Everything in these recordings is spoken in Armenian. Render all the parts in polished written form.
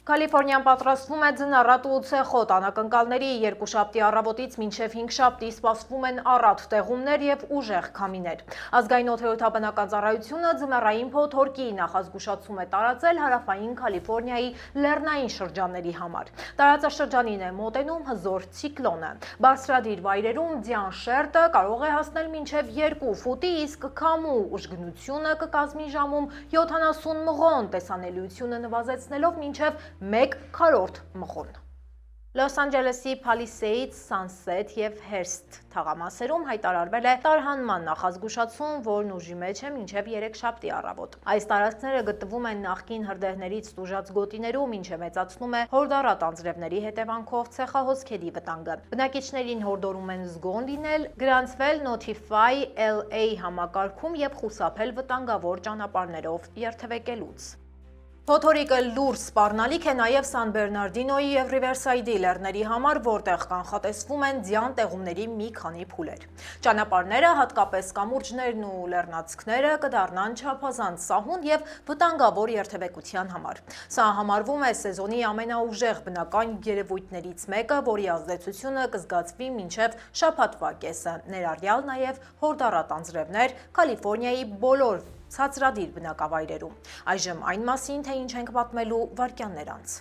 Կալիֆորնիան պատրաստվում է ձնառատ ու ցեխոտ անակնկալների երկուշաբթի առավոտից մինչև հինգշաբթի սպասվում են առատ տեղումներ եւ ուժեղ քամիներ։ Ազգային օդերոթաբանական ծառայությունը ձմեռային փոթորկի նախազգուշացում է տարածել հարավային Կալիֆորնիայի լեռնային շրջանների համար։ Տարածաշրջանին է մոտենում հզոր ցիկլոնը։ Բարձրադիր վայրերում ձյան շերտը կարող է հասնել մինչև 2 ֆուտի, իսկ քամու ուժգնությունը կկազմի ժամում 70 մղոն, տեսանելիությունը նվազեցնելով մինչև 1 քառորդ մղոն։ Լոս Անջելեսի Palisades, Sunset և Hearst թաղամասերում հայտարարվել է տարհանման նախազգուշացում, որն ուժի մեջ է մինչև երեքշաբթի առավոտ։ Այս տարածքները գտնվում են նախկին հրդեհներից տուժած գոտիներում, ինչը մեծացնում է հորդառատ անձրևների հետևանքով ցեխահոսքերի վտանգը։ Բնակիչներին հորդորում են զգոն լինել, գրանցվել Notify LA համակարգում և խուսափել վտանգավոր ճանապարհներով երթևեկելուց։ Փոթորիկը լուրջ սպառնալիք է նաև Սան Բերնարդինոյի և Ռիվերսայդի լեռների համար, որտեղ կանխատեսվում են ձյան տեղումների մի քանի փուլեր։ Ճանապարհները, հատկապես կամուրջներն ու լեռնանցքները, կդառնան չափազանց սահուն և վտանգավոր երթևեկության համար։ Սա համարվում է սեզոնի ամենաուժեղ բնական երևույթներից մեկը, որի ազդեցությունը կզգացվի մինչև շաբաթվա կեսը, ներառյալ նաև հորդառատ անձրևներ Կալիֆորնիայի բոլոր ցածրադիր բնակավայրերում։ Այժմ այն մասին, թե ինչ ենք պատմելու վայրկյաններ անց։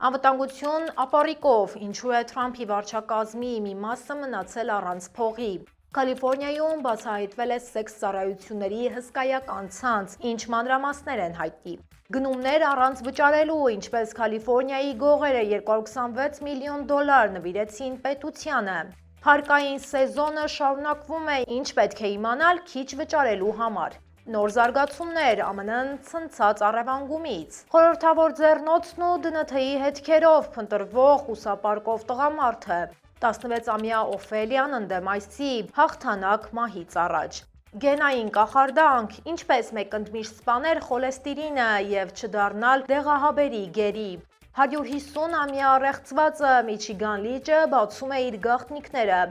Անվտանգություն ապառիկով, ինչու է Թրամփի վարչակազմի մի մասը մնացել առանց փողի։ Կալիֆորնիայում բացահայտվել է սեքս ծառայությունների հսկայական ցանց, ինչ մանրամասներ են հայտնի։ Գնումներ առանց վճարելու, ինչպես Կալիֆորնիայի գողերը 226 միլիոն դոլար նվիրեցին պետությանը։ Հարկային սեզոնը շարունակվում է, ինչ պետք է իմանալ քիչ վճարելու համար։ Նոր զարգացումներ ԱՄՆ-ն ցնցած առևանգումից։ Խորհրդավոր ձեռնոցն ու ԴՆԹ-ի հետքերով փնտրվող խուսապարկով տղամարդը։ 16-ամյա Օֆելիան ընդդեմ ICE հաղթանակ մահից առաջ։ Գենային կախարդանք, ինչպես մեկընդմիշտ սպանել խոլեստերինը և չդառնալ դեղահաբերի գերի։ 150-ամյա առեղծվածը Միչիգան լիճը բացում է իր գաղտնիքները։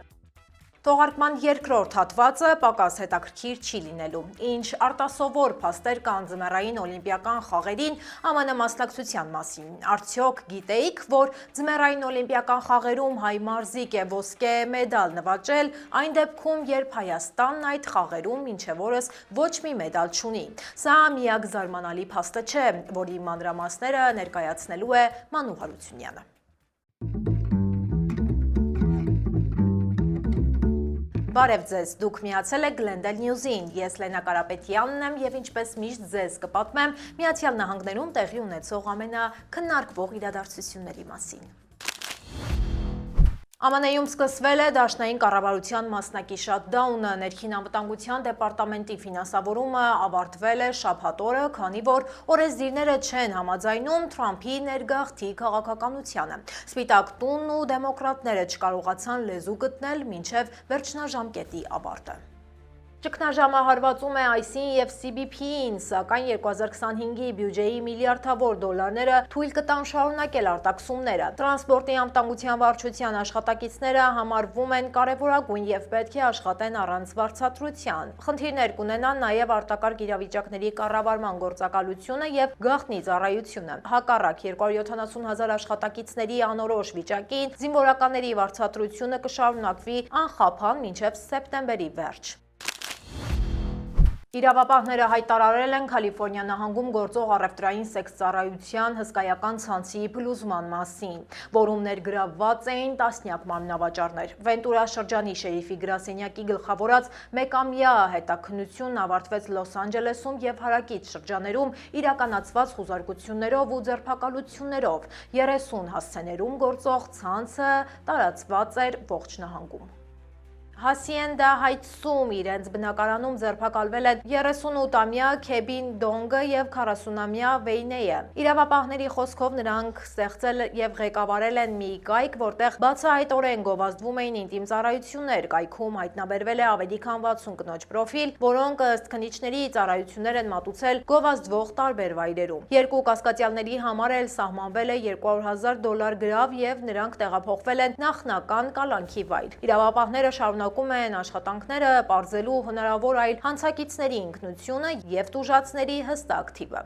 Թողարկման երկրորդ հատվածը պակաս հետաքրքիր չի լինելու։ Ինչ արտասովոր փաստեր կան ձմեռային օլիմպիական խաղերին ԱՄՆ մասնակցության մասին։ Արդյոք գիտեիք, որ ձմեռային օլիմպիական խաղերում հայ մարզիկ է ոսկե մեդալ նվաճել այն դեպքում, երբ Հայաստանն այդ խաղերում մինչև օրս ոչ մի մեդալ չունի։ Սա միակ զարմանալի փաստը չէ, որի մանրամասները ներկայացնելու է Մանու Հարությունյանը։ Բարև ձեզ, դուք միացել եք Glendale News-ին, ես Լենա Կարապետյանն եմ և ինչպես միշտ ձեզ կպատմեմ Միացյալ Նահանգներում տեղի ունեցող ամենաքննարկվող իրադարձությունների մասին։ ԱՄՆ-ում սկսվել է դաշնային կառավարության մասնակի շաթդաունը, ներքին անվտանգության դեպարտամենտի ֆինանսավորումը ավարտվել է շաբաթ օրը, քանի որ օրենսդիրները չեն համաձայնում Թրամփի ներգաղթի քաղաքականությանը։ Սպիտակ տունն ու դեմոկրատները չկարողացան լեզու գտնել մինչև վերջնաժամկետի ավարտը։ Ճգնաժամը հարվածում է ICE-ին և CBP-ին, սակայն 2025-ի բյուջեի միլիարդավոր դոլարները թույլ կտան շարունակել արտաքսումները։ Տրանսպորտի անվտանգության վարչության աշխատակիցները համարվում են կարևորագույն և պետք է աշխատեն առանց վարձատրության։ Խնդիրներ կունենան նաև արտակարգ իրավիճակների կառավարման գործակալությունը և գաղտնի ծառայությունը։ Հակառակ 270,000 աշխատակիցների անորոշ վիճակին զինվորականների վարձատրությունը կշարունակվի անխափան մինչև սեպտեմբերի վերջ։ Իրավապահները հայտարարել են Կալիֆորնիա նահանգում գործող առևտրային սեքս ծառայության հսկայական ցանցի փլուզման մասին, որում ներգրավված էին տասնյակ մարմնավաճառներ։ Վենտուրա շրջանի շերիֆի գրասենյակի գլխավորած մեկամյա հետաքննությունն ավարտվեց Լոս Անջելեսում և հարակից շրջաներում իրականացված խուզարկություններով ու ձերբակալություններով։ 30 հասցեներում գործող ցանցը տարածված էր ողջ նահանգում։ Հասիենդա Հայթսում իրենց բնակարանում ձերբակալվել են 38-ամյա Քեբին Դոնգը և 40-ամյա Վեյնեյը։ Իրավապահների խոսքով նրանք ստեղծել և ղեկավարել են մի կայք, որտեղ բացահայտորեն գովազդվում էին ինտիմ ծառայություններ։ Կայքում հայտնաբերվել է ավելի քան 60 կնոջ պրոֆիլ, որոնք ըստ քննիչների ծառայություններ են մատուցել գովազդվող տարբեր վայրերում։ Երկու կասկածյալների համար էլ սահմանվել է $200,000 գրավ և նրանք տեղափոխվել են նախնական կալանքի վայր։ Իրավապահները շարունակում են աշխատանքները պարզելու հնարավոր այլ հանցակիցների ինքնությունը և տուժածների հստակ թիվը։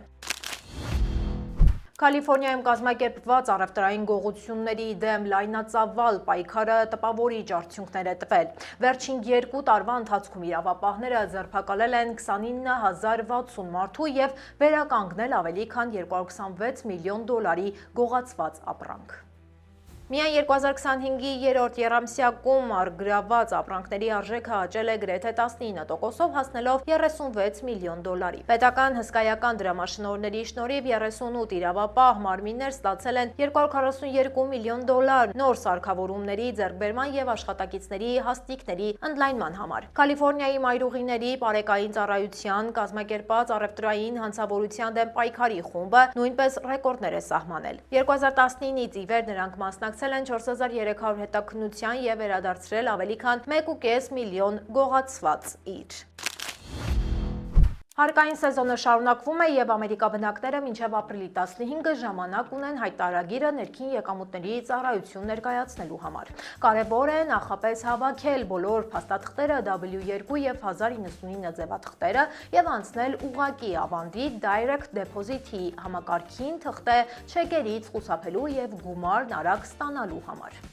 Կալիֆորնիայում կազմակերպված առևտրային գողությունների դեմ լայնածավալ պայքարը տպավորիչ արդյունքներ է տվել։ Վերջին 2 տարվա ընթացքում իրավապահները ձերբակալել են 29,060 մարդու և վերականգնել ավելի քան 226 միլիոն դոլարի գողացված ապրանք։ Միայն 2025-ի երրորդ եռամսյակում առգրավված ապրանքների արժեքը աճել է գրեթե 19%-ով, հասնելով 36 միլիոն դոլարի։ Պետական հսկայական դրամաշնորհների շնորհիվ 38 իրավապահ մարմիններ ստացել են 242 միլիոն դոլար նոր սարքավորումների ձեռքբերման և աշխատակիցների հաստիքների ընդլայնման համար։ Կալիֆորնիայի մայրուղիների բարեկային ծառայության կազմակերպած առևտրային հանցավորության դեմ պայքարի խումբը նույնպես ռեկորդներ է սահմանել։ 2019-ից ի վեր նրանք մասնակցել են 4300 հետաքննության և վերադարձրել ավելի քան 1,5 միլիոն գողացված իր։ Հարկային սեզոնը շարունակվում է և ամերիկաբնակները մինչև ապրիլի 15-ը ժամանակ ունեն հայտարարագիրը ներքին եկամուտների ծառայություն ներկայացնելու համար։ Կարևոր է նախապես հավաքել բոլոր փաստաթղթերը W2 և 1099 ձևաթղթերը և անցնել ուղղակի ավանդի Direct Deposit-ի համակարգին թղթե չեկերից խուսափելու և գումարն արագ ստանալու համար։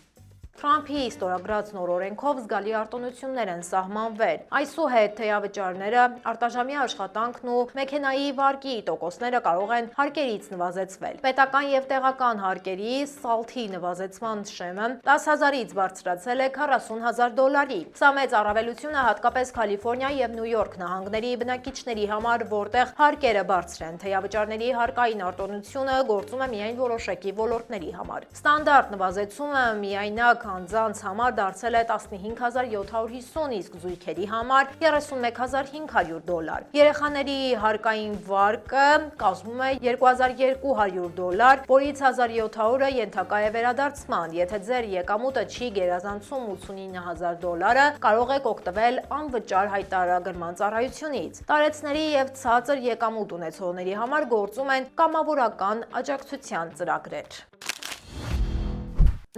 Թրամփի ստորագրած նոր օրենքով զգալի արտոնություններ են սահմանվել։ Այսուհետ թեյավճարները, արտաժամյա աշխատանքն ու մեքենայի վարկի տոկոսները կարող են հարկերից նվազեցվել։ Պետական և տեղական հարկերի սալթի նվազեցման շեմը 10,000-ից բարձրացել է 40,000 դոլարի։ Սա մեծ առավելություն է հատկապես Կալիֆորնիա և Նյու Յորք նահանգների բնակիչների համար, որտեղ հարկերը բարձր են։ Թեյավճարների հարկային արտոնությունը գործում է միայն որոշակի ոլորտների համար։ Ստանդարտ նվազեցումը միայնակ անձանց համար դարձել է 15,750, իսկ զույգերի համար 31,500 դոլար։ Երեխաների հարկային վարկը կազմում է 2,200 դոլար, որից 1,700-ը ենթակա է վերադարձման։ Եթե ձեր եկամուտը չի գերազանցում 89,000 դոլարը, կարող եք օգտվել անվճար հայտարարագրման ծառայությունից։ Տարեցների և ցածր եկամուտ ունեցողների համար գործում են կամավորական աջակցության ծրագրեր։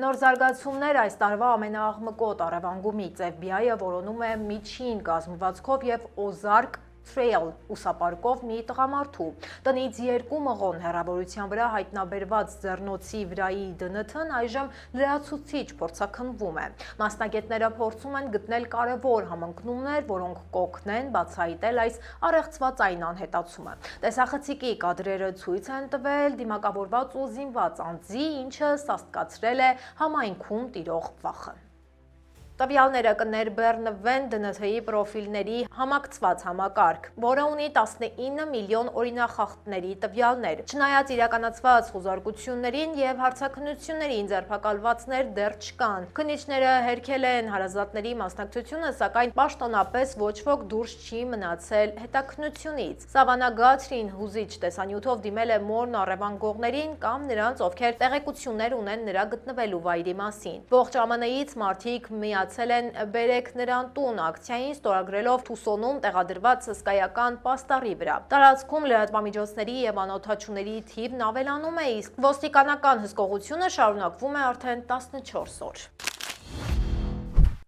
Նոր զարգացումներ այս տարվա ամենաաղմկոտ առևանգումից FBI-ը որոնում է միջին կազմվածքով և Ozark Trail ուսապարկով մի տղամարդու։ Տնից 2 մղոն հեռավորության վրա հայտնաբերված ձեռնոցի վրայի ԴՆԹ-ն այժմ լրացուցիչ փորձաքննվում է։ Մասնագետները փորձում են գտնել կարևոր համընկնումներ, որոնք կօգնեն բացահայտել այս առեղծվածային անհետացումը։ Տեսախցիկի կադրերը ցույց են տվել դիմակավորված ու զինված անձի, ինչը սաստկացրել է համայնքում տիրող վախը։ Տվյալները կներբեռնվեն ԴՆԹ-ի պրոֆիլների համակցված համակարգ, որը ունի 19 միլիոն օրինախախտների տվյալներ։ Չնայած իրականացված խուզարկություններին և հարցաքննություններին ձերբակալվածներ դեռ չկան։ Քննիչները հերքել են հարազատների մասնակցությունը, սակայն պաշտոնապես ոչ ոք դուրս չի մնացել հետաքննությունից։ Սավանա Գաթրին հուզիչ տեսանյութով դիմել է մորն առևանգողներին կամ նրանց, ովքեր տեղեկություններ ունեն նրա գտնվելու վայրի մասին։ Ողջ ԱՄՆ-ից մարդիկ միացել են «Բերեք նրան տուն» ակցիային, ստորագրելով Թուսոնում տեղադրված հսկայական պաստառի վրա։ Տարածքում լրատվամիջոցների և անօդաչուների թիվն ավելանում է, իսկ ոստիկանական հսկողությունը շարունակվում է արդեն 14 օր։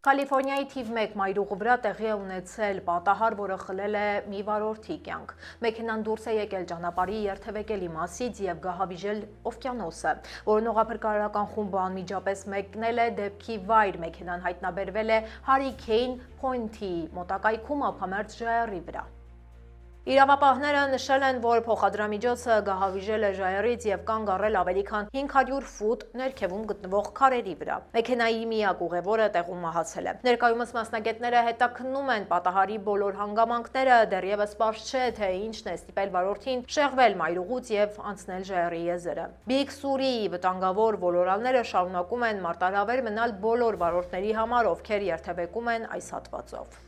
Կալիֆորնիայի թիվ 1 մայրուղու վրա տեղի է ունեցել պատահար, որը խլել է մի վարորդի կյանք։ Մեքենան դուրս է եկել ճանապարհի երթևեկելի մասից և գահավիժել օվկիանոսը։ Որոնողափրկարարական խումբը անմիջապես մեկնել է դեպքի վայր։ Մեքենան հայտնաբերվել է Հարիքեյն Փոյնթի մոտակայքում ափամերձ ժայռի վրա։ Իրավապահները նշել են, որ փոխադրամիջոցը գահավիժել է ժայռից և կանգ առել ավելի քան 500 ֆուտ ներքևում գտնվող քարերի վրա։ Մեքենայի միակ ուղևորը տեղում մահացել է։ Ներկայումս մասնագետները հետաքննում են պատահարի բոլոր հանգամանքները, դեռևս պարզ չէ, թե ինչն է ստիպել վարորդին շեղվել մայրուղուց և անցնել ժայռի եզրը։ Բիգ Սուրի վտանգավոր ոլորալները շարունակում են մարտահրավեր մնալ բոլոր վարորդների համար, ովքեր երթևեկում են այս հատվածով։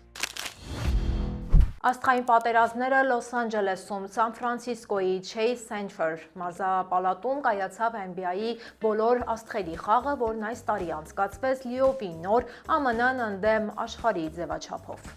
Աստղային պատերազմները Լոս Անջելեսում, Սան Ֆրանցիսկոյի Չեյզ Սենչր մարզապալատում կայացավ NBA-ի բոլոր աստղերի խաղը, որն այս տարի անցկացվեց լիովին նոր ԱՄՆ-ն ընդդեմ աշխարհի ձևաչափով։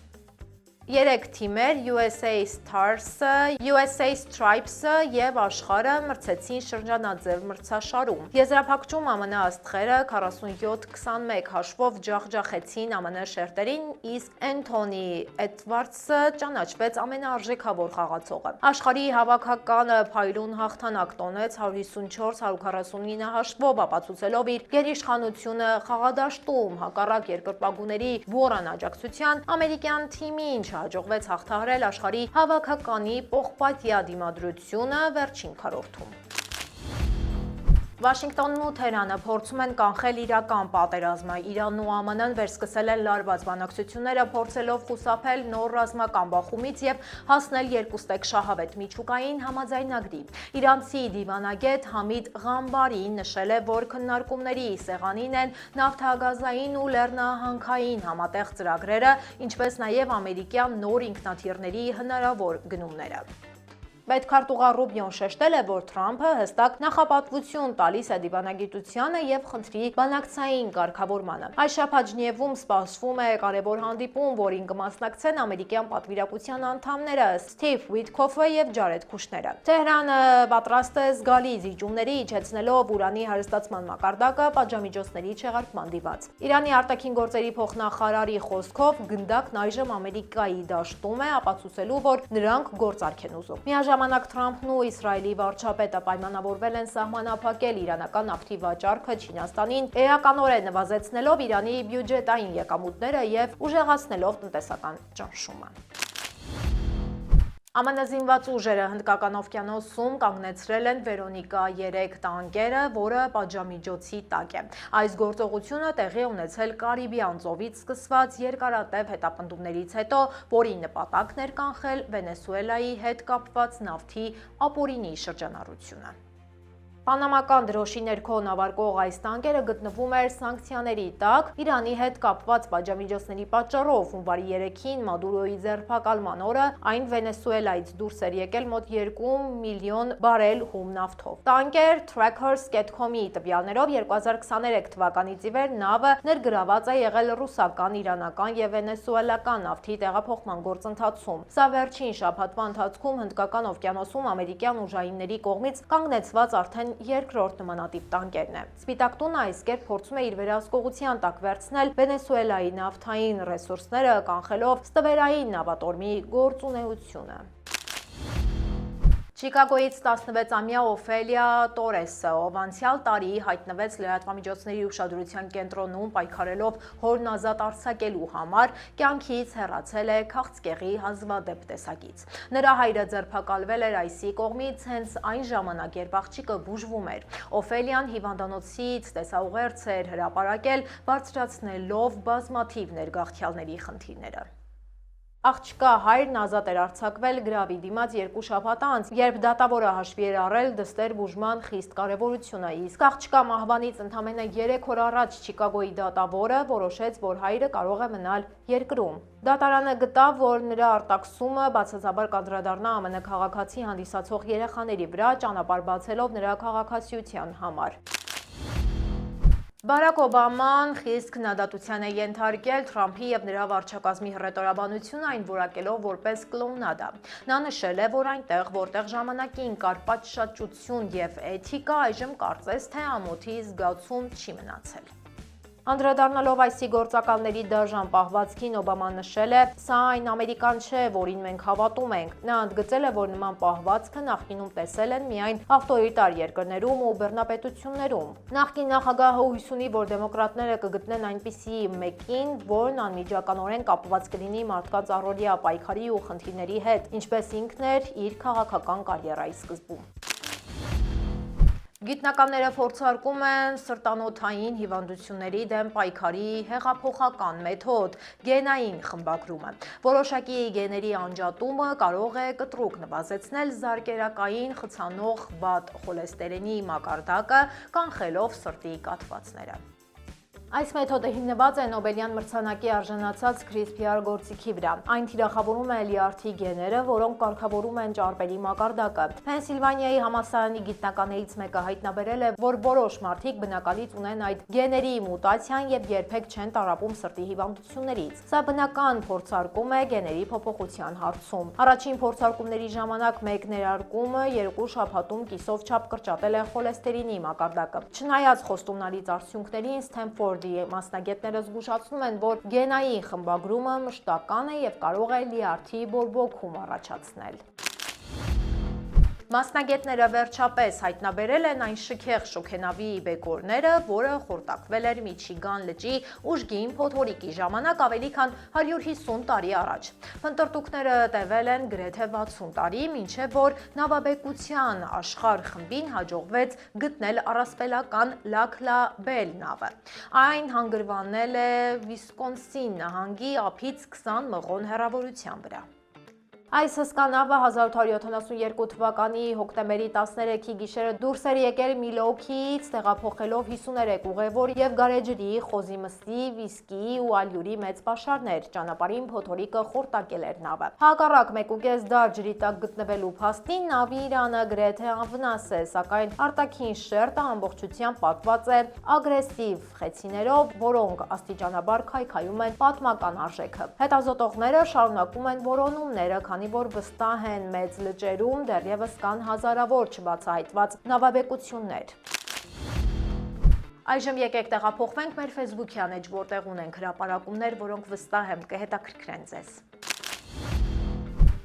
Երեք թիմեր USA Stars-ը, USA Stripes-ը և Աշխարհը մրցեցին շրջանաձև մրցաշարում։ Եզրափակչում ԱՄՆ աստղերը 47-21 հաշվով ջախջախեցին ԱՄՆ շերտերին, իսկ Էնթոնի Էդվարդսը ճանաչվեց ամենաարժեքավոր խաղացողը։ Աշխարհի հավաքականը փայլուն հաղթանակ տոնեց 154-149 հաշվով, ապացուցելով իր գերիշխանությունը խաղադաշտում։ Հակառակ երկրպագուների բուռն աջակցության ամերիկյան թիմին հաջողվեց հաղթահարել աշխարհի հավաքականի պողպատյա դիմադրությունը վերջին քառորդում։ Վաշինգտոնն ու Թեհրանը փորձում են կանխել իրական պատերազմը։ Իրանն ու ԱՄՆ-ն վերսկսել են լարված բանակցությունները, փորձելով խուսափել նոր ռազմական բախումից եւ հասնել երկուստեք շահավետ միջուկային համաձայնագրի։ Իրանցի դիվանագետ Համիդ Ղամբարին նշել է, որ քննարկումների սեղանին են նավթագազային ու լեռնահանքային համատեղ ծրագրերը, ինչպես նաեւ ամերիկյան նոր ինքնաթիռների հնարավոր գնումները։ Պետքարտուղար Ռուբիոն շեշտել է, որ Թրամփը հստակ նախապատվություն տալիս է դիվանագիտությանը եւ խնդրի բանակցային կարգավորմանը։ Այս շաբաթ Ժնևում սպասվում է կարևոր հանդիպում, որին կմասնակցեն ամերիկյան պատվիրակության անդամները Սթիվ Ուիթքոֆը եւ Ջարեդ Քուշները։ Թեհրանը պատրաստ է զգալի զիջումների, իջեցնելով ուրանի հարստացման մակարդակը պատժամիջոցների չեղարկման դիմաց։ Իրանի արտաքին գործերի փոխնախարարի խոսքով գնդակն այժմ Ամերիկայի դաշտում է, ապացուցելու, որ նրանք գործարք են ուզում։ Ժամանակ Թրամփն ու Իսրայելի վարչապետը պայմանավորվել են սահմանափակել իրանական նավթի վաճառքը Չինաստանին, էականորեն նվազեցնելով Իրանի բյուջետային եկամուտները եւ ուժեղացնելով տնտեսական ճնշումը։ ԱՄՆ զինված ուժերը Հնդկական օվկիանոսում կանգնեցրել են Վերոնիկա 3 տանկերը, որը պատժամիջոցի տակ է։ Այս գործողությունը տեղի ունեցել Կարիբյան ծովից սկսված երկարատև հետապնդումներից հետո, որի նպատակն էր կանխել Վենեսուելայի հետ կապված նավթի ապօրինի շրջանառությունը։ Պանամական դրոշի ներքո նավարկող այս տանկերը գտնվում էր սանկցիաների տակ Իրանի հետ կապված պատժամիջոցների պատճառով։ Հունվարի 3-ին Մադուրոյի ձերբակալման օրը այն Վենեսուելայից դուրս էր եկել մոտ 2 միլիոն բարել հում նավթով։ Տանկեր Trackers.com-ի տվյալներով 2023 թվականից ի վեր նավը ներգրաված է եղել ռուսական, իրանական եւ վենեսուելական նավթի տեղափոխման գործընթացում։ Սա վերջին շաբաթվա ընթացքում Հնդկական օվկիանոսում ամերիկյան ուժայինների կողմից կանգնեցված արդեն երկրորդ նմանատիպ տանկերն է։ Սպիտակ տունը այս կերպ փորձում է իր վերահսկողության տակ վերցնել Վենեսուելայի նավթային ռեսուրսները, կանխելով ստվերային նավատորմի գործունեությունը։ Չիկագոյից 16-ամյա Օֆելիա Տորեսը, ով անցյալ տարի հայտնվեց լրատվամիջոցների ուշադրության կենտրոնում պայքարելով հորն ազատ արձակելու համար, կյանքից հեռացել է քաղցկեղի հազվադեպ տեսակից։ Նրա հայրը ձերբակալվել էր IC կողմից հենց այն ժամանակ, երբ աղջիկը բուժվում էր։ Օֆելիան հիվանդանոցից տեսաուղերձ էր հրապարակել, բարձրացնելով բազմաթիվ ներգաղթյալների խնդիրները։ Աղջկա հայրն ազատ էր արձակվել գրավի դիմաց 2 շաբաթ անց, երբ դատավորը հաշվի էր առել դստեր բուժման խիստ կարևորությունը, իսկ աղջկա մահվանից ընդամենը 3 օր առաջ Չիկագոյի դատավորը որոշեց, որ հայրը կարող է մնալ երկրում։ Դատարանը գտավ, որ նրա արտաքսումը բացասաբար կանդրադառնա ԱՄՆ քաղաքացի հանդիսացող երեխաների վրա, ճանապարհ բացելով նրա քաղաքացիության համար։ Բարակ Օբաման խիստ քննադատության է ենթարկել Թրամփի եւ նրա վարչակազմի հռետորաբանությունը, այն որակելով որպես կլոունադա։ Նա նշել է, որ այնտեղ, որտեղ ժամանակին կար պատշաճություն եւ էթիկա, այժմ կարծես թե ամոթի զգացում չի մնացել։ Անդրադառնալով IC գործակալների դաժան պահվածքին, Օբաման նշել է. «Սա այն Ամերիկան չէ, որին մենք հավատում ենք»։ Նա ընդգծել է, որ նման պահվածքը նախկինում տեսել են միայն ավտորիտար երկրներում ու բռնապետություններում։ Նախկին նախագահը հույս ունի, որ դեմոկրատները կգտնեն այնպիսի մեկին, որն անմիջականորեն կապված կլինի մարդկանց առօրյա պայքարի ու խնդիրների հետ, ինչպես ինքն էր իր քաղաքական կարիերայի սկզբում։ Գիտնականները փորձարկում են սրտանոթային հիվանդությունների դեմ պայքարի հեղափոխական մեթոդ՝ գենային խմբագրումը։ Որոշակի գեների անջատումը կարող է կտրուկ նվազեցնել զարկերակային խցանող վատ խոլեստերինի մակարդակը, կանխելով սրտի կաթվածները։ Այս մեթոդը հիմնված է Նոբելյան մրցանակի արժանացած CRISPR գործիքի վրա։ Այն թիրախավորում է լյարդի գեները, որոնք կարգավորում են ճարպերի մակարդակը։ Փենսիլվանիայի համալսարանի գիտնականներից մեկը հայտնաբերել է, որ որոշ մարդիկ բնակալից ունեն այդ գեների մուտացիան եւ երբեք չեն տառապում սրտի հիվանդություններից։ Սա բնական փորձարկում է գեների փոփոխության հարցում։ Առաջին փորձարկումների ժամանակ մեկ ներարկումը 2 շաբաթում կիսով չափ կրճատել է խոլեստերինի մակարդակը։ Չնայած խոստումնալից արդյունքներին, Սթենֆորդ մասնագետները զգուշացնում են, որ գենային խմբագրումը մշտական է եւ կարող է լյարդի բորբոքում առաջացնել։ Մասնագետները վերջապես հայտնաբերել են այն շքեղ շոգենավի բեկորները, որը խորտակվել էր Միչիգան լճի ուժգին փոթորիկի ժամանակ ավելի քան 150 տարի առաջ։ Փնտրտուքները տևել են գրեթե 60 տարի, մինչև որ նավաբեկության աշխարհ խմբին հաջողվեց գտնել առասպելական Լաքլա Բել նավը։ Այն հանգրվանել է Վիսկոնսին նահանգի ափից 20 մղոն հեռավորության վրա։ Այս հսկա նավը 1872 թվականի հոկտեմբերի 13-ի գիշերը դուրս էր եկել Միլոքից, տեղափոխելով 53 ուղևոր եւ գարեջրի, խոզի մսի, վիսկիի ու ալյուրի մեծ պաշարներ։ Ճանապարհին փոթորիկը խորտակել էր նավը։ Հակառակ 1.5 դար ջրի տակ գտնվելու փաստին նավի իրանը գրեթե անվնաս է, սակայն արտաքին շերտը ամբողջությամբ պատված է ագրեսիվ խեցիներով, որոնք աստիճանաբար քայքայում են պատմական արժեքը։ Հետազոտողները շարունակում են որոնումները, քանի որ վստահ են մեծ լճերում դեռևս կան հազարավոր չբացահայտված նավաբեկություններ։ Այժմ եկեք տեղափոխվենք մեր Facebook-յան էջ, որտեղ ունենք հրապարակումներ, որոնք վստահ եմ կհետաքրքրեն ձեզ։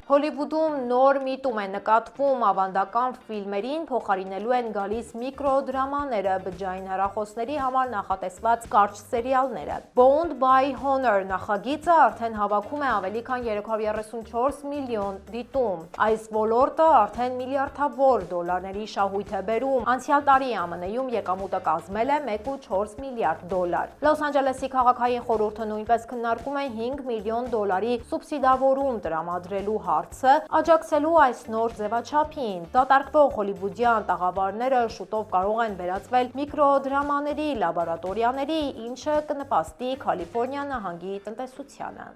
Հոլիվուդում նոր միտում է նկատվում ավանդական ֆիլմերին փոխարինելու են գալիս միկրոդրամաները, բջջային հեռախոսների համար նախատեսված կարճ սերիալները։ Bound by Honor նախագիծը արդեն հավաքում է ավելի քան 334 միլիոն դիտում։ Այս ոլորտը արդեն միլիարդավոր դոլարների շահույթ է բերում։ Անցյալ տարի ԱՄՆ-ում եկամուտը կազմել է 1.4 միլիարդ դոլար։ Լոս Անջելեսի քաղաքային խորհուրդը նույնպես քննարկում է 5 միլիոն դոլարի սուբսիդավորում տրամադրելու հարցը, աջակցելու այս նոր ձևաչափին։ Դատարկվող հոլիվուդյան տաղավարները շուտով կարող են վերածվել միկրոդրամաների լաբորատորիաների, ինչը կնպաստի Կալիֆոռնիա նահանգի տնտեսությանը։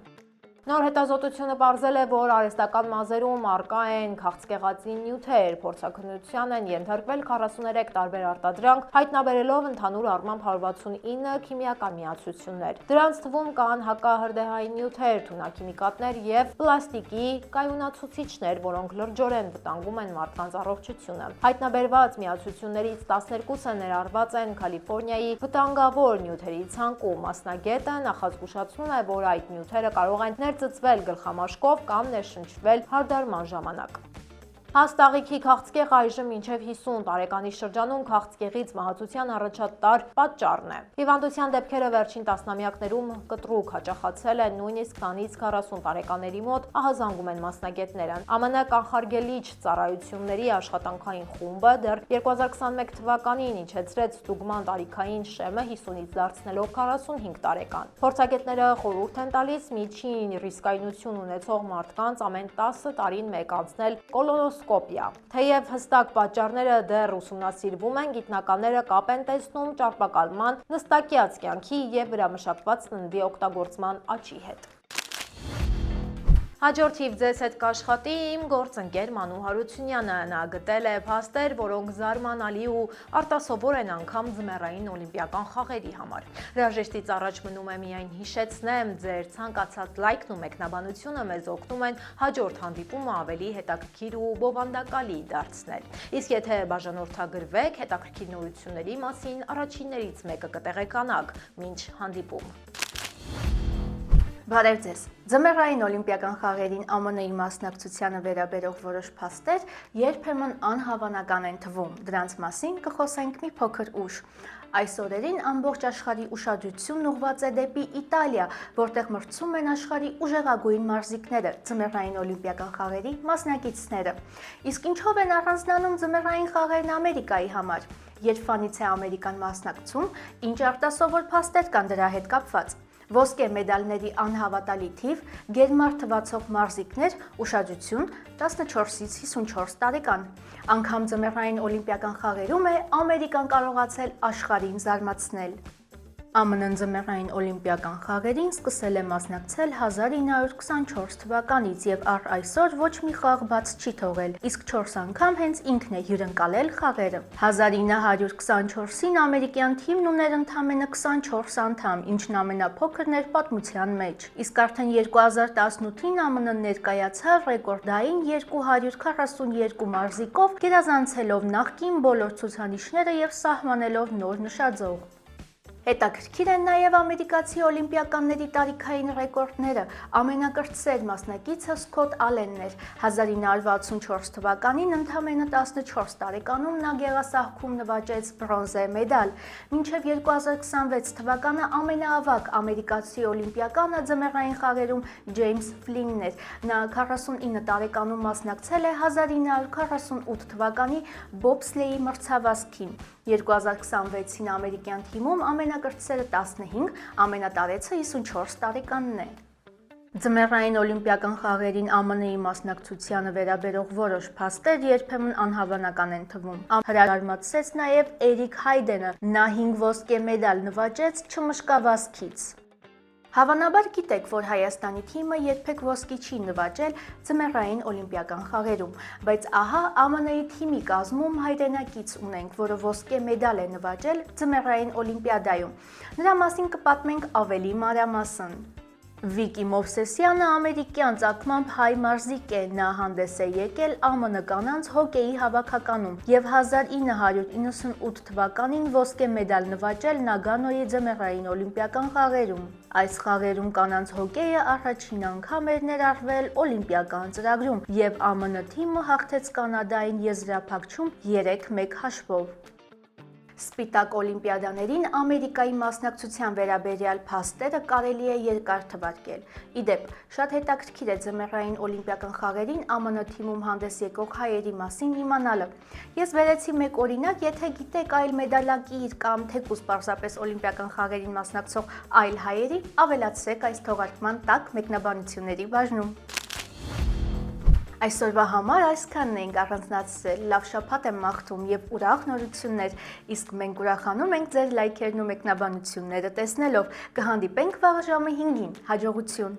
Նոր հետազոտությունը պարզել է, որ արհեստական մազերում առկա են քաղցկեղածին նյութեր, փորձաքննության են ենթարկվել 43 տարբեր արտադրանք, հայտնաբերելով ընդհանուր առմամբ 169 քիմիական միացություններ։ Դրանց թվում կան հակահրդեհային նյութեր, թունաքիմիկատներ եւ պլաստիկի կայունացուցիչներ, որոնք լրջորեն վտանգում են մարդկանց առողջությունը։ Հայտնաբերված միացություններից 12-ը ներառված են Կալիֆոռնիայի վտանգավոր նյութերի ցանկում։ Մասնագետը նախազգուշացնում է, որ այդ նյութերը կարող են ներծծվել գլխամաշկով կամ ներշնչվել հարդարման ժամանակ։ Հաստաղիքի քաղցկեղ այժմ մինչև 50 տարեկանի շրջանում քաղցկեղից մահացության առաջատար պատճառն է։ Հիվանդության դեպքերը վերջին տասնամյակներում կտրուկ հաճախացել են, նույնիսկ 20-ից 40 տարեկաների մոտ, ահազանգում են մասնագետները։ ԱՄՆ կանխարգելիչ ծառայությունների աշխատանքային խումբը դեռ 2021 թվականին իջեցրեց ստուգման տարիքային շեմը 50-ից դարձնելով 45 տարեկան։ Փորձագետները խորհուրդ են տալիս միջին ռիսկայնություն ունեցող մարդկանց ամեն 10 տարին մեկ անցնել կոլոնոսկոպիա։ Թեև հստակ պատճառները դեռ ուսումնասիրվում են, գիտնականները կապ են տեսնում ճարպակալման, նստակյաց կյանքի և վերամշակված սննդի օգտագործման աճի հետ։ Հաջորդ թիվ ձեզ հետ կաշխատի իմ գործընկեր Մանու Հարությունյանը։ Նա գտել է փաստեր, որոնք զարմանալի ու արտասովոր են անգամ ձմեռային օլիմպիական խաղերի համար։ Հրաժեշտից առաջ մնում է միայն հիշեցնեմ, ձեր ցանկացած լայքն ու մեկնաբանությունը մեզ օգնում են հաջորդ հանդիպումը ավելի հետաքրքիր ու բովանդակալի դարձնել։ Իսկ եթե բաժանորդագրվեք, հետաքրքիր նորությունների մասին առաջիններից մեկը կտեղեկանաք։ Մինչ հանդիպում։ Բարև ձեզ։ Ձմեռային օլիմպիական խաղերին ԱՄՆ-ի մասնակցությանը վերաբերող որոշ փաստեր երբեմն անհավանական են թվում։ Դրանց մասին կխոսենք մի փոքր ուշ։ Այս օրերին ամբողջ աշխարհի ուշադրությունն ուղղված է դեպի Իտալիա, որտեղ մրցում են աշխարհի ուժեղագույն մարզիկները, ձմեռային օլիմպիական խաղերի մասնակիցները։ Իսկ ինչով են առանձնանում ձմեռային խաղերն Ամերիկայի համար։ Երբ ֆանից է Ամերիկան մասնակցում, ինչ արտասովոր փաստեր կան դրա հետ կապված։ Ոսկե մեդալների անհավատալի թիվ, գերմար թվացող մարզիկներ, ուշադրություն 14-ից 54 տարեկան։ Անգամ ձմեռային օլիմպիական խաղերում է Ամերիկան կարողացել աշխարհին զարմացնել։ ԱՄՆ ձմեռային օլիմպիական խաղերին սկսել է մասնակցել 1924 թվականից եւ առ այսօր ոչ մի խաղ բաց չի թողել, իսկ 4 անգամ հենց ինքն է հյուրընկալել խաղերը։ 1924-ին ամերիկյան թիմն ուներ ընդամենը 24 անդամ, ինչն ամենափոքրն էր պատմության մեջ։ Իսկ արդեն 2018-ին ԱՄՆ ներկայացավ ռեկորդային 242 մարզիկով, գերազանցելով նախկին բոլոր ցուցանիշները եւ սահմանելով նոր նշաձող։ Հետաքրքիր են նաև ամերիկացի օլիմպիականների տարիքային ռեկորդները։ Ամենակրտսեր մասնակիցը Սքոթ Ալենն էր։ 1964 թվականին ընդամենը 14 տարեկանում նա գեղասահքում նվաճեց բրոնզե մեդալ։ Մինչև 2026 թվականը ամենաավագ ամերիկացի օլիմպիականը ձմեռային խաղերում Ջեյմս Ֆլինն էր։ Նա 49 տարեկանում մասնակցել է 1948 թվականի բոբսլեյի մրցավազքին։ 2026-ին ամերիկյան թիմում ամենակրտսերը 15, ամենատարեցը 54 տարեկանն է։ Ձմեռային օլիմպիական խաղերին ԱՄՆ-ի մասնակցությանը վերաբերող որոշ փաստեր երբեմն անհավանական են թվում։ Հրաժարմատսեց նաև Էրիկ Հայդենը, նա 5 ոսկե մեդալ նվաճեց չմշկավազքից։ Հավանաբար գիտեք, որ Հայաստանի թիմը երբեք ոսկի չի նվաճել ձմեռային օլիմպիական խաղերում, բայց ահա ԱՄՆ-ի թիմի կազմում հայրենակից ունենք, որը ոսկե մեդալ է նվաճել ձմեռային օլիմպիադայում։ Նրա մասին կպատմենք ավելի մանրամասն։ Վիկի Մովսեսյանը ամերիկյան ծագմամբ հայ մարզիկ է, նա հանդես է եկել ԱՄՆ կանանց հոկեյի հավաքականում եւ 1998 թվականին ոսկե մեդալ նվաճել Նագանոյի ձմեռային օլիմպիական խաղերում։ Այս խաղերում կանանց հոկեյը առաջին անգամ էր ներառվել օլիմպիական ծրագրում եւ ԱՄՆ թիմը հաղթեց Կանադային եզրափակչում 3-1 հաշվով։ Սպիտակ օլիմպիադաներին Ամերիկայի մասնակցության վերաբերյալ փաստերը կարելի է երկար թվարկել։ Իդեպ, շատ հետաքրքիր է ձմեռային օլիմպիական խաղերին ԱՄՆ թիմում հանդես եկող հայերի մասին իմանալը։ Ես վերեցի մեկ օրինակ, եթե գիտեք այլ մեդալակիր կամ թեկուզ պարզապես օլիմպիական խաղերին մասնակցող այլ հայերի, ավելացրեք այս թողարկման տակ մեկնաբանությունների բաժնում։ Այսօրվա համար այսքանն էինք առանձնացրել, լավ շաբաթ եմ մաղթում եւ ուրախ նորություններ, իսկ մենք ուրախանում ենք ձեր լայքերն ու մեկնաբանությունները տեսնելով։ Կհանդիպենք վաղ ժամը 5-ին, հաջողություն։